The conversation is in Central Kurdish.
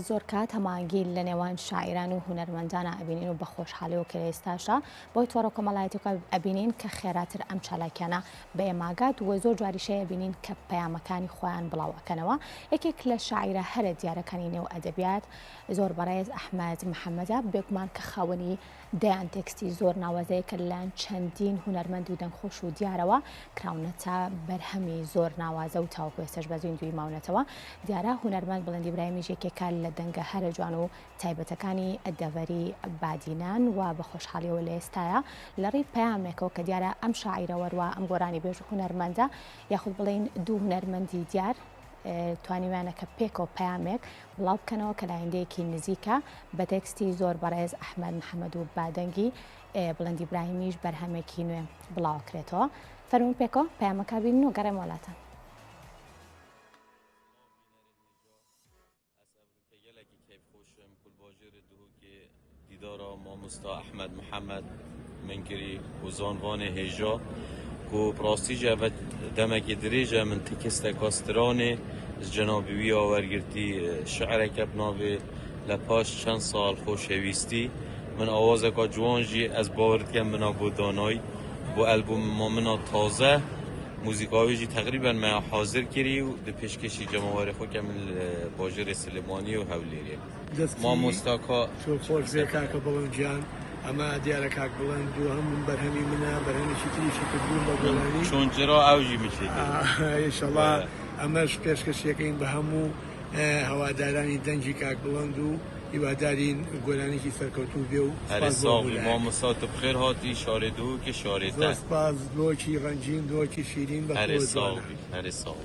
زۆر کات هەماهەنگی لە نێوان شاعیران و هونەرمەندانە ئەبینین و بە خۆشحاڵی و کە ئێستاشە بۆی تۆڕە کۆمەڵایەتەکە ئەبینین کە خێراتر ئەم چالاکیانە بە ئێماگات و زۆر جواریشەیە ئەبینین کە پەیامەکانی خۆیان بڵاوەکەنەوە. یەکێک لە شاعیرە هەرە دیارەکانی نێو ئەدەبیات زۆر بەڕێز ئەحمەد محەممەدە بێگومان کە خاوەنی دەیان تێکستی زۆر ناوازەیە کە لەلایەن چەندین هونەرمەند و دەنگخۆش و دیارەوە کراونەتە بەرهەمی زۆر ناوازە و تاوەکو ئێستاش بەزوین دوی ماونەتەوە. دیارە هونەرمەند بڵندی برایمیش یەکێکە لە دەنگە هەرە جوان و تایبەتەکانی ئەدەڤەری بادینان و بە خۆشحاڵیەوە لە ئێستاە لەڕێی پەیامێکەوە کە دیارە ئەم شاعیرە وەروە ئەم گۆرانی بێژ هونەرمەندە یاخود بڵین دوو هونەرمەندی دیار توانیوانەکە پێکەوە پەیامێک بڵاو بکەنەوە کە لایەندەیەکی نزیکە بە تێکستی زۆر بەڕێز ئەحمەد محەممەد و بادەنگی بڵندی براهیمیش بەرهەمێکی نوێ بڵاوکرێتەوە. فەرمون پێکەوە پەیامەکە بینن و گەڕێم وڵاتە. دیدارا مامۆستا ئەحمەد محەممەد من کردی و زانوانێ هێژا و پڕاستیژە بە دەمەکی درێژە من تکستێکا سترانێ جەنابی وی ئاوەرگرتی شعرێکە بناوێ لە پاش چەند ساڵ خۆشەویستی من ئاوازێکا جوانژی ئەس باوردکەم بنا بۆ دانایی بۆ ئەلبومما منا تازە موزیکاویژی تقریبا ما حاضر کردی و د پێشکەشی جەماوەری خۆکە من باژێرێ سلێمانی و هەولێریە مامۆستا خۆشێ کاکە بەڵەنجیان ئەمە دیارە کاک بڵند و هەموو بەرهەمی منە بەرهەمیشی تریشی کردبوون بە گۆرانی چۆن جرا ئەوژی میشێت ئینشەڵا ئەمەش پێشکەشیەکەین بە هەموو هەوادارانی دەنجی کاک بڵند و هیوادارین گۆرانێکی سەرکەوتوو بێ و مامۆستا تو بخێر هاتی شارێدوو کە شارێتە سپاس دۆکی ڕەنجین دۆکی شیرین بە هەرێ ساڵ